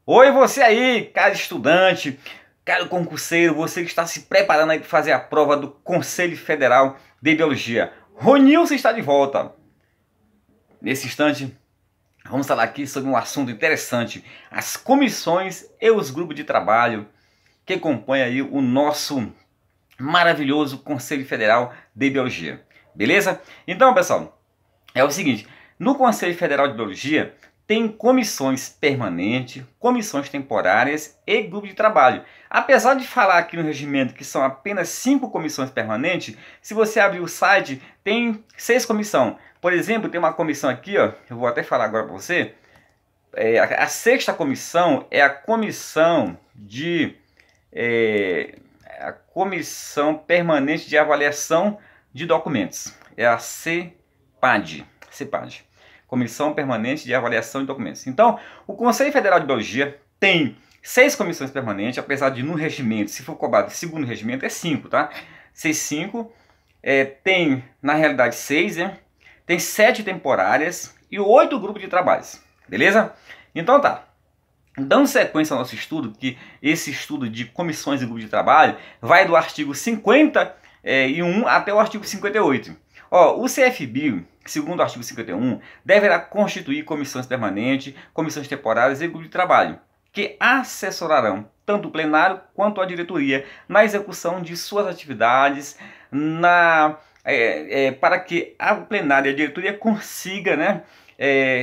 Oi, você aí, cara estudante, cara concurseiro, você que está se preparando aí para fazer a prova do Conselho Federal de Biologia. Ronilson está de volta. Nesse instante, vamos falar aqui sobre um assunto interessante: as comissões e os grupos de trabalho que compõem aí o nosso maravilhoso Conselho Federal de Biologia. Beleza? Então, pessoal, é o seguinte: no Conselho Federal de Biologia tem comissões permanentes, comissões temporárias e grupo de trabalho. Apesar de falar aqui no regimento que são apenas 5 comissões permanentes, se você abrir o site, tem 6 comissões. Por exemplo, tem uma comissão aqui, ó, eu vou até falar agora para você. A sexta comissão é a comissão a Comissão Permanente de Avaliação de Documentos. É a CPAD. Comissão Permanente de Avaliação de Documentos. Então, o Conselho Federal de Biologia tem 6 comissões permanentes, apesar de no regimento, se for cobrado segundo o regimento, é 5, tá? 5. Tem, na realidade, 6, né? Tem 7 temporárias e 8 grupos de trabalhos. Beleza? Então tá. Dando sequência ao nosso estudo, que esse estudo de comissões e grupos de trabalho vai do artigo 51 até o artigo 58. Ó, o CFB, segundo o artigo 51, deverá constituir comissões permanentes, comissões temporárias e grupos de trabalho, que assessorarão tanto o plenário quanto a diretoria na execução de suas atividades, para que a plenária e a diretoria consiga, né,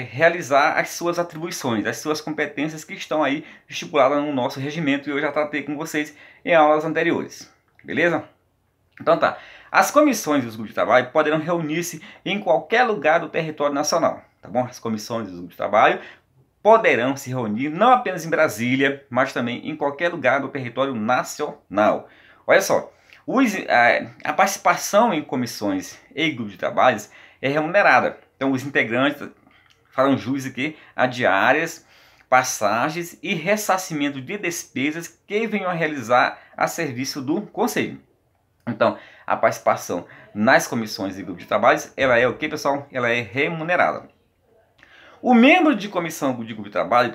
realizar as suas atribuições, as suas competências que estão aí estipuladas no nosso regimento, e eu já tratei com vocês em aulas anteriores. Beleza? Então tá. As comissões e os grupos de trabalho poderão reunir-se em qualquer lugar do território nacional, tá bom? As comissões e os grupos de trabalho poderão se reunir não apenas em Brasília, mas também em qualquer lugar do território nacional. Olha só, a participação em comissões e grupos de trabalho é remunerada. Então os integrantes farão jus aqui a diárias, passagens e ressarcimento de despesas que venham a realizar a serviço do Conselho. Então, a participação nas comissões e grupos de trabalho, ela é o que, pessoal? Ela é remunerada. O membro de comissão de grupo de trabalho,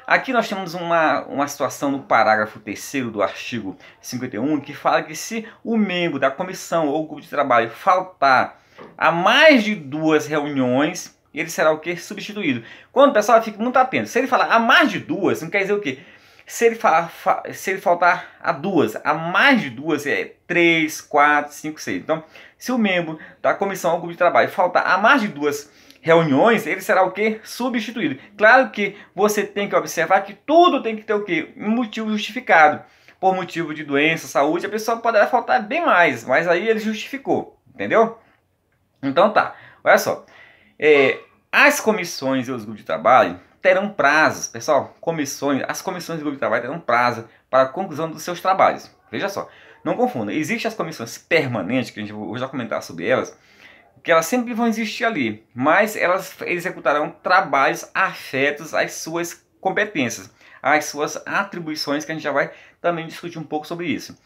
aqui nós temos uma situação no parágrafo 3º do artigo 51, que fala que se o membro da comissão ou grupo de trabalho faltar a mais de 2 reuniões, ele será o que? Substituído. Quando o pessoal fica muito atento, se ele falar a mais de 2, não quer dizer o quê? Se ele faltar a mais de 2, é 3, 4, 5, 6. Então, se o membro da comissão ou grupo de trabalho faltar a mais de 2 reuniões, ele será o que? Substituído. Claro que você tem que observar que tudo tem que ter o que? Um motivo justificado. Por motivo de doença, saúde, a pessoa poderá faltar bem mais, mas aí ele justificou, entendeu? Então tá, olha só. As comissões e os grupos de trabalho terão prazos, pessoal. As comissões e grupos de trabalho terão prazo para a conclusão dos seus trabalhos. Veja só, não confunda. Existem as comissões permanentes, que eu vou já comentar sobre elas, que elas sempre vão existir ali, mas elas executarão trabalhos afetos às suas competências, às suas atribuições, que a gente já vai também discutir um pouco sobre isso.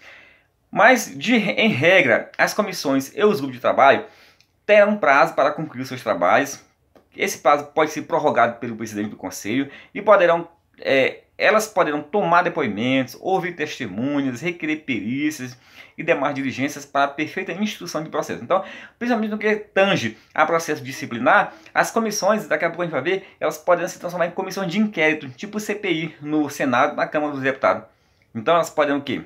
Mas, em regra, as comissões e os grupos de trabalho terão prazo para concluir os seus trabalhos. Esse prazo pode ser prorrogado pelo presidente do conselho e elas poderão tomar depoimentos, ouvir testemunhas, requerer perícias e demais diligências para a perfeita instrução de processo. Então, principalmente no que tange a processo disciplinar, as comissões, daqui a pouco a gente vai ver, elas podem se transformar em comissão de inquérito, tipo CPI no Senado, na Câmara dos Deputados. Então, elas podem o quê?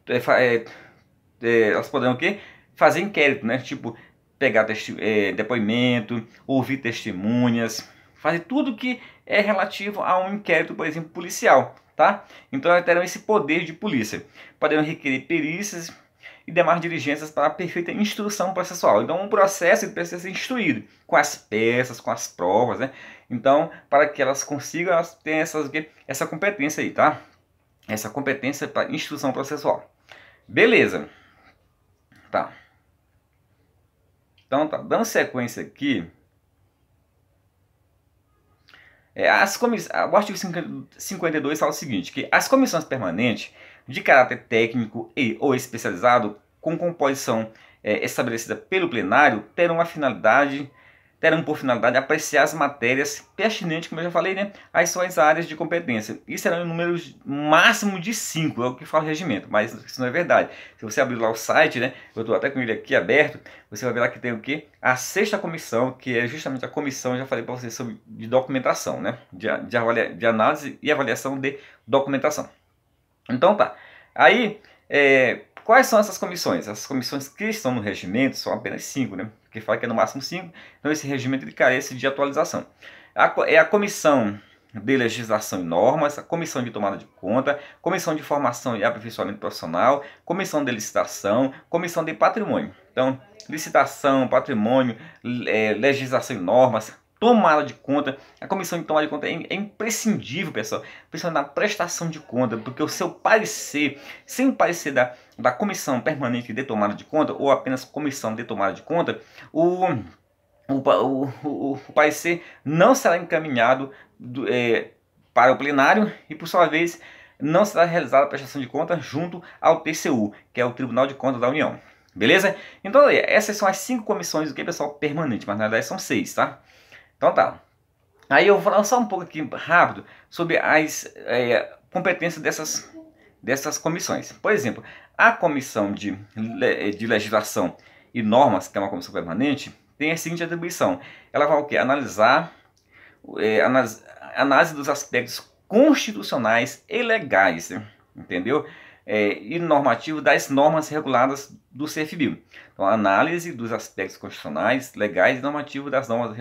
Elas poderão o quê? Fazer inquérito, né? Tipo, pegar depoimento, ouvir testemunhas, fazer tudo que é relativo a um inquérito, por exemplo, policial, tá? Então elas terão esse poder de polícia. Poderão requerer perícias e demais diligências para a perfeita instrução processual. Então um processo precisa ser instruído com as peças, com as provas, né? Então, para que elas consigam, elas têm essa competência aí, tá? Essa competência para instrução processual. Beleza. Tá. Então tá, dando sequência aqui, o artigo 52 fala o seguinte, que as comissões permanentes de caráter técnico ou especializado, com composição estabelecida pelo plenário, terão a finalidade terão por finalidade apreciar as matérias pertinentes, como eu já falei, né, às suas áreas de competência. E serão em números máximo de 5, é o que fala o regimento, mas isso não é verdade. Se você abrir lá o site, né, eu estou até com ele aqui aberto, você vai ver lá que tem o quê? A sexta comissão, que é justamente a comissão, eu já falei para vocês, sobre de documentação, né, de análise e avaliação de documentação. Então tá, aí quais são essas comissões? As comissões que estão no regimento são apenas 5, né? Porque fala que é no máximo 5, então esse regimento ele carece de atualização. É a comissão de legislação e normas, a comissão de tomada de conta, comissão de formação e aperfeiçoamento profissional, comissão de licitação, comissão de patrimônio. Então, licitação, patrimônio, legislação e normas, tomada de conta. A comissão de tomada de conta é imprescindível, pessoal, principalmente na prestação de conta, porque o seu parecer, sem o parecer da comissão permanente de tomada de conta, ou apenas comissão de tomada de conta, o parecer não será encaminhado para o plenário e, por sua vez, não será realizada a prestação de contas junto ao TCU, que é o Tribunal de Contas da União. Beleza? Então, essas são as 5 comissões do que, pessoal, permanente, mas na verdade são 6, tá? Então tá. Aí eu vou falar só um pouco aqui rápido sobre as competências dessas comissões. Por exemplo, a comissão de legislação e normas, que é uma comissão permanente, tem a seguinte atribuição. Ela vai o quê? Analisar análise dos aspectos constitucionais e legais, entendeu? E normativo das normas reguladas do CFBio. Então, a análise dos aspectos constitucionais, legais e normativos das normas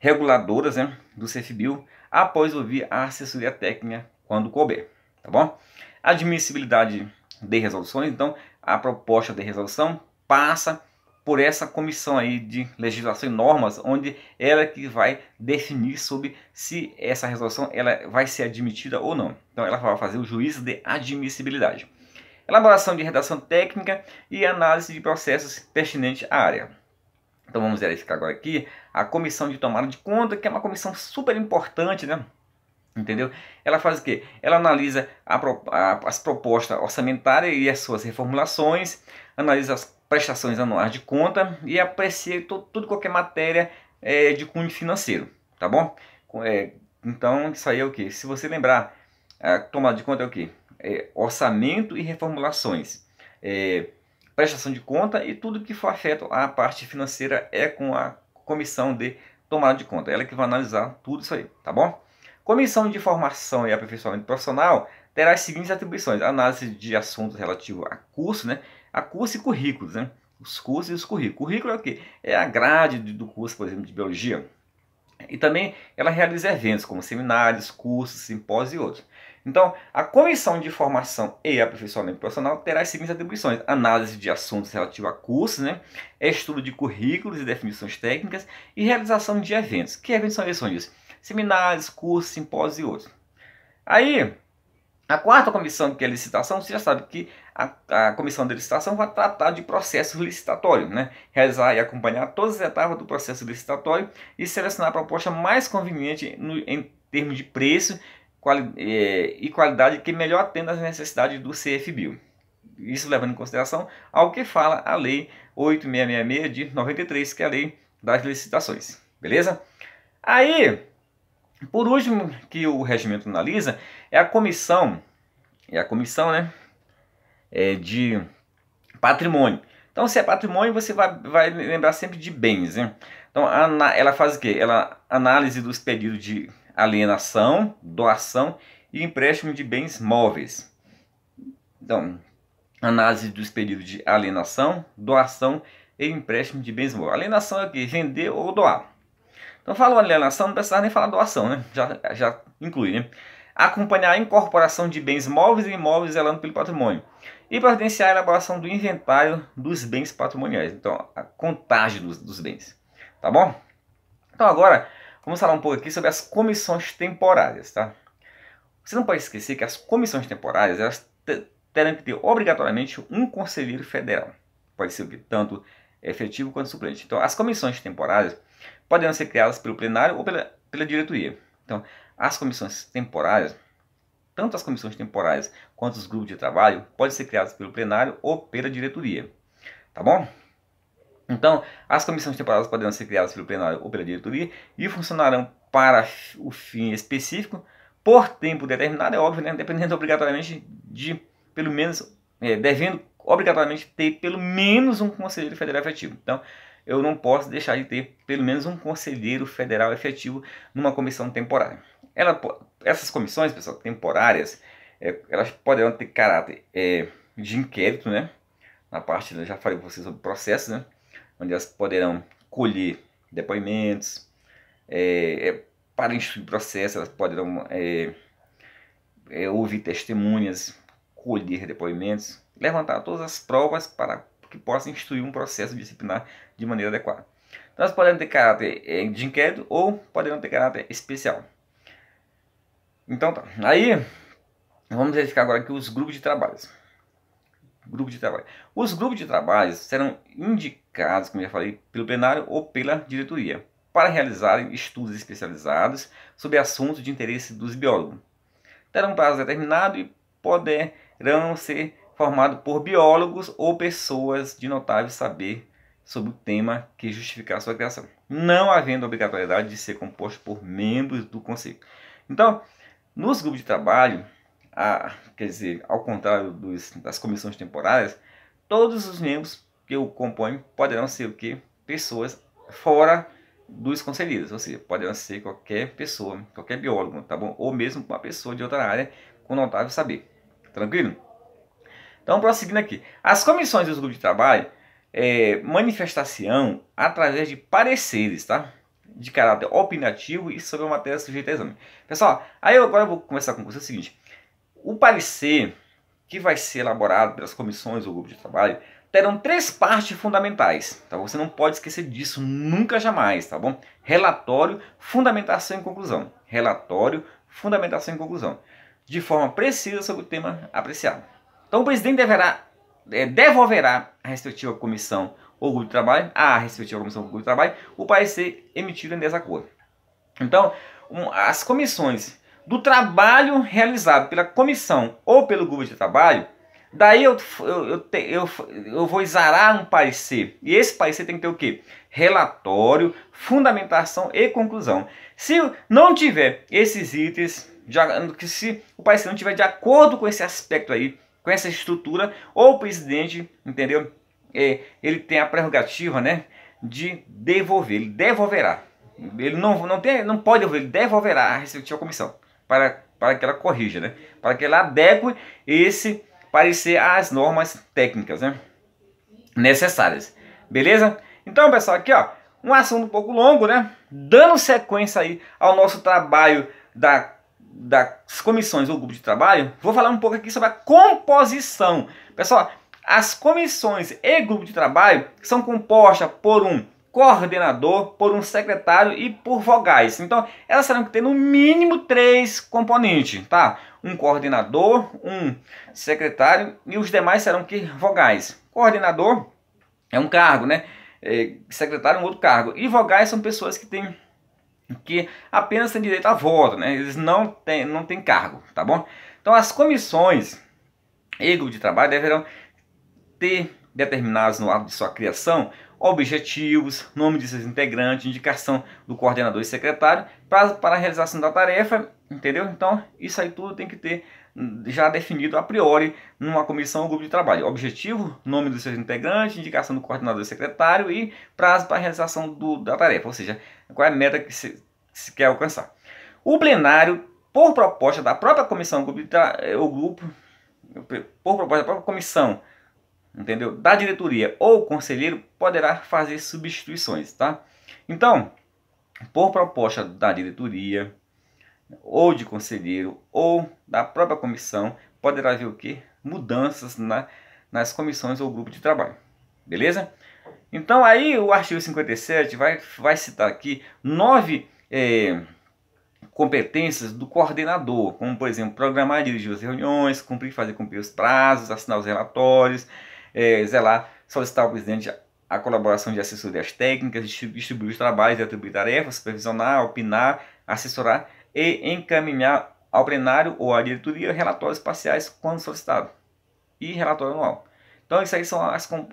reguladoras, né, do CFBio, após ouvir a assessoria técnica quando couber, tá bom? Admissibilidade de resoluções, então a proposta de resolução passa por essa comissão aí de legislação e normas, onde ela que vai definir sobre se essa resolução ela vai ser admitida ou não. Então ela vai fazer o juízo de admissibilidade. Elaboração de redação técnica e análise de processos pertinentes à área. Então vamos verificar agora aqui a comissão de tomada de conta, que é uma comissão super importante, né? Entendeu? Ela faz o quê? Ela analisa as propostas orçamentárias e as suas reformulações, analisa as prestações anuais de conta e aprecia tudo qualquer matéria de cunho financeiro, tá bom? Então isso aí é o que? Se você lembrar, a tomada de conta é o que? Orçamento e reformulações. Prestação de conta e tudo que for afeto à parte financeira é com a comissão de tomada de conta. Ela que vai analisar tudo isso aí, tá bom? Comissão de formação e aperfeiçoamento profissional terá as seguintes atribuições: análise de assuntos relativos a curso, né? A curso e currículos, né? Os cursos e os currículos. Currículo é o quê? É a grade do curso, por exemplo, de biologia. E também ela realiza eventos como seminários, cursos, simpósios e outros. Então, a comissão de formação e aperfeiçoamento profissional terá as seguintes atribuições: análise de assuntos relativos a cursos, né? Estudo de currículos e definições técnicas e realização de eventos. Que eventos são esses? Seminários, cursos, simpósios e outros. Aí, a quarta comissão, que é a licitação, você já sabe que a comissão de licitação vai tratar de processo licitatório, né? Realizar e acompanhar todas as etapas do processo licitatório e selecionar a proposta mais conveniente em termos de preço e qualidade que melhor atenda às necessidades do CFBio. Isso levando em consideração ao que fala a Lei 8666 de 93, que é a Lei das Licitações. Beleza? Aí, por último, que o regimento analisa é a comissão, né, de patrimônio. Então, se é patrimônio, você vai lembrar sempre de bens, né? Então, ela faz o quê? Ela análise dos pedidos de alienação, doação e empréstimo de bens móveis. Então, análise dos pedidos de alienação, doação e empréstimo de bens móveis. Alienação é o quê? Vender ou doar. Então, falou alienação, não precisa nem falar doação, né? Já inclui, né? Acompanhar a incorporação de bens móveis e imóveis zelando pelo patrimônio. E providenciar a elaboração do inventário dos bens patrimoniais. Então, a contagem dos bens. Tá bom? Então, agora, vamos falar um pouco aqui sobre as comissões temporárias, tá? Você não pode esquecer que as comissões temporárias, elas terão que ter obrigatoriamente um conselheiro federal. Pode ser tanto efetivo quanto suplente. Então, as comissões temporárias podem ser criadas pelo plenário ou pela diretoria. Então, as comissões temporárias, tanto as comissões temporárias quanto os grupos de trabalho, podem ser criados pelo plenário ou pela diretoria. Tá bom? Então, as comissões temporárias poderão ser criadas pelo plenário ou pela diretoria e funcionarão para o fim específico por tempo determinado, é óbvio, né? Dependendo obrigatoriamente de, pelo menos, devendo obrigatoriamente ter pelo menos um conselheiro federal efetivo. Então, eu não posso deixar de ter pelo menos um conselheiro federal efetivo numa comissão temporária. Essas comissões, pessoal, temporárias, elas poderão ter caráter de inquérito, né? Na parte, eu já falei com vocês sobre o processo, né? Onde elas poderão colher depoimentos, para instruir processo, elas poderão ouvir testemunhas, colher depoimentos, levantar todas as provas para que possam instruir um processo disciplinar de maneira adequada. Então, elas poderão ter caráter de inquérito ou poderão ter caráter especial. Então, tá. Aí, vamos verificar agora aqui os grupos de trabalhos. Os grupos de trabalho serão indicados, como eu já falei, pelo plenário ou pela diretoria, para realizarem estudos especializados sobre assuntos de interesse dos biólogos. Terão um prazo determinado e poderão ser formados por biólogos ou pessoas de notável saber sobre o tema que justificar a sua criação, não havendo obrigatoriedade de ser composto por membros do conselho. Então, nos grupos de trabalho, quer dizer, ao contrário das comissões temporárias, todos os membros que o compõem poderão ser o quê? Pessoas fora dos conselheiros, ou seja, poderão ser qualquer pessoa, qualquer biólogo, tá bom? Ou mesmo uma pessoa de outra área com notável saber. Tranquilo? Então, prosseguindo aqui. As comissões dos grupos de trabalho manifestar-se-ão através de pareceres, tá? De caráter opinativo e sobre a matéria sujeita a exame. Pessoal, aí agora eu vou conversar com você o seguinte. O parecer que vai ser elaborado pelas comissões ou grupo de trabalho terão 3 partes fundamentais, tá? Você não pode esquecer disso nunca jamais, tá bom? Relatório, fundamentação e conclusão. Relatório, fundamentação e conclusão. De forma precisa sobre o tema apreciado. Então o presidente devolverá à respectiva comissão ou grupo de trabalho, o parecer emitido em desacordo. Então, as comissões do trabalho realizado pela comissão ou pelo grupo de trabalho, daí eu vou exarar um parecer. E esse parecer tem que ter o quê? Relatório, fundamentação e conclusão. Se não tiver esses itens, se o parecer não tiver de acordo com esse aspecto aí, com essa estrutura, ou o presidente, entendeu? Ele tem a prerrogativa, né, de devolver, ele devolverá. Ele não pode devolver, ele devolverá a respectiva comissão para que ela corrija, né? Para que ela adeque esse parecer às normas técnicas, né, necessárias. Beleza? Então, pessoal, aqui ó, um assunto um pouco longo, né? Dando sequência aí ao nosso trabalho das comissões ou grupo de trabalho, vou falar um pouco aqui sobre a composição. Pessoal, as comissões e grupo de trabalho são compostas por um coordenador, por um secretário e por vogais. Então, elas terão que ter no mínimo 3 componentes, tá? Um coordenador, um secretário e os demais serão que vogais. Coordenador é um cargo, né? Secretário é um outro cargo. E vogais são pessoas que apenas têm direito a voto, né? Eles não têm cargo, tá bom? Então, as comissões e grupo de trabalho deverão ter determinados no ato de sua criação objetivos, nome de seus integrantes, indicação do coordenador e secretário para a realização da tarefa, entendeu? Então, isso aí tudo tem que ter já definido a priori numa comissão ou grupo de trabalho. Objetivo, nome dos seus integrantes, indicação do coordenador e secretário e prazo para a realização da tarefa, ou seja, qual é a meta que se quer alcançar. O plenário, por proposta da própria comissão ou grupo, por proposta da própria comissão, entendeu? Da diretoria ou conselheiro, poderá fazer substituições, tá? Então, por proposta da diretoria ou de conselheiro ou da própria comissão, poderá haver o quê? Mudanças nas comissões ou grupo de trabalho. Beleza? Então aí o artigo 57 vai citar aqui 9 competências do coordenador, como por exemplo, programar e dirigir as reuniões, fazer cumprir os prazos, assinar os relatórios, zelar, solicitar ao presidente a colaboração de assessorias técnicas, distribuir os trabalhos, atribuir tarefas, supervisionar, opinar, assessorar e encaminhar ao plenário ou à diretoria relatórios parciais quando solicitado e relatório anual. Então isso aí são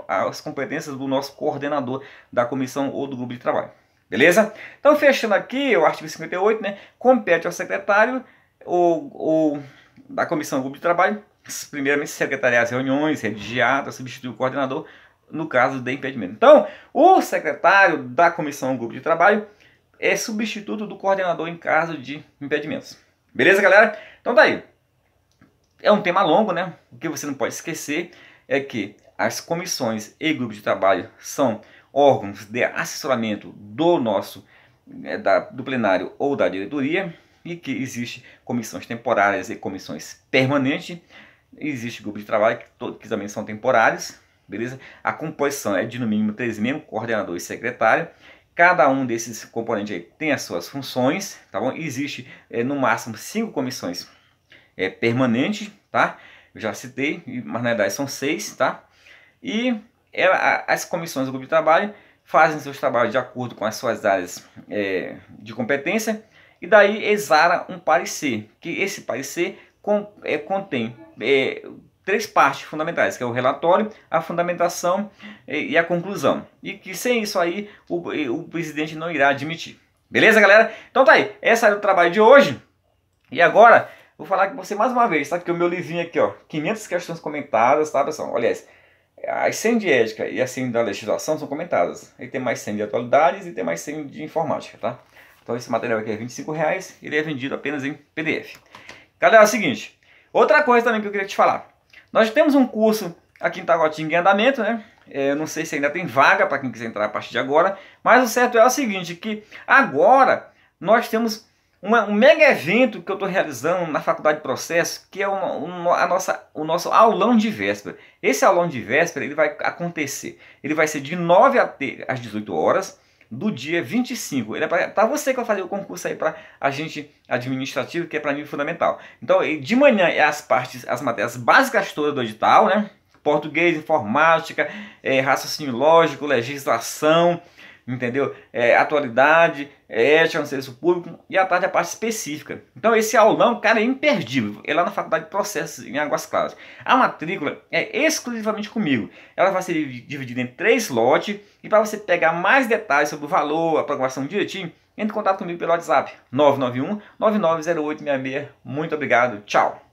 as competências do nosso coordenador da comissão ou do grupo de trabalho. Beleza? Então fechando aqui o artigo 58, né, compete ao secretário ou da comissão ou grupo de trabalho, primeiramente secretariar as reuniões, redigir atas, substituir o coordenador no caso de impedimento. Então o secretário da comissão ou grupo de trabalho é substituto do coordenador em caso de impedimentos. Beleza, galera? Então tá aí. É um tema longo, né? O que você não pode esquecer é que as comissões e grupos de trabalho são órgãos de assessoramento do do plenário ou da diretoria, e que existe comissões temporárias e comissões permanentes. Existe grupo de trabalho que também são temporários, beleza? A composição é de no mínimo 3 membros, coordenador e secretário. Cada um desses componentes aí tem as suas funções, tá bom? Existe no máximo 5 comissões permanentes, tá? Eu já citei, mas na verdade são 6, tá? E as comissões do grupo de trabalho fazem seus trabalhos de acordo com as suas áreas de competência, e daí exara um parecer, que esse parecer contém 3 partes fundamentais, que é o relatório, a fundamentação e a conclusão. E que sem isso aí o presidente não irá admitir. Beleza, galera? Então tá aí. Esse é o trabalho de hoje. E agora, vou falar com você mais uma vez, tá? Aqui o meu livrinho aqui, ó. 500 questões comentadas, tá, pessoal? Olha essa. As 100 de ética e as 100 da legislação são comentadas. Aí tem mais 100 de atualidades e tem mais 100 de informática, tá? Então esse material aqui é R$25. Ele é vendido apenas em PDF. Galera, é o seguinte. Outra coisa também que eu queria te falar. Nós temos um curso aqui em Taguatinga em andamento, né? Eu não sei se ainda tem vaga para quem quiser entrar a partir de agora, mas o certo é o seguinte, que agora nós temos um mega evento que eu estou realizando na Faculdade de Processo, que é o nosso aulão de véspera. Esse aulão de véspera ele vai acontecer, ele vai ser de 9 às 18 horas, do dia 25. Ele é para você que vai fazer o concurso aí para agente administrativo, que é para mim fundamental. Então, de manhã é as matérias básicas todas do edital, né? Português, informática, raciocínio lógico, legislação, entendeu? Atualidade, ética no serviço público, e à tarde a parte específica. Então esse aulão, cara, é imperdível. É lá na Faculdade de Processos, em Águas Claras. A matrícula é exclusivamente comigo. Ela vai ser dividida em 3 lotes, e para você pegar mais detalhes sobre o valor, a programação direitinho, entre em contato comigo pelo WhatsApp 991 990866. Muito obrigado, tchau!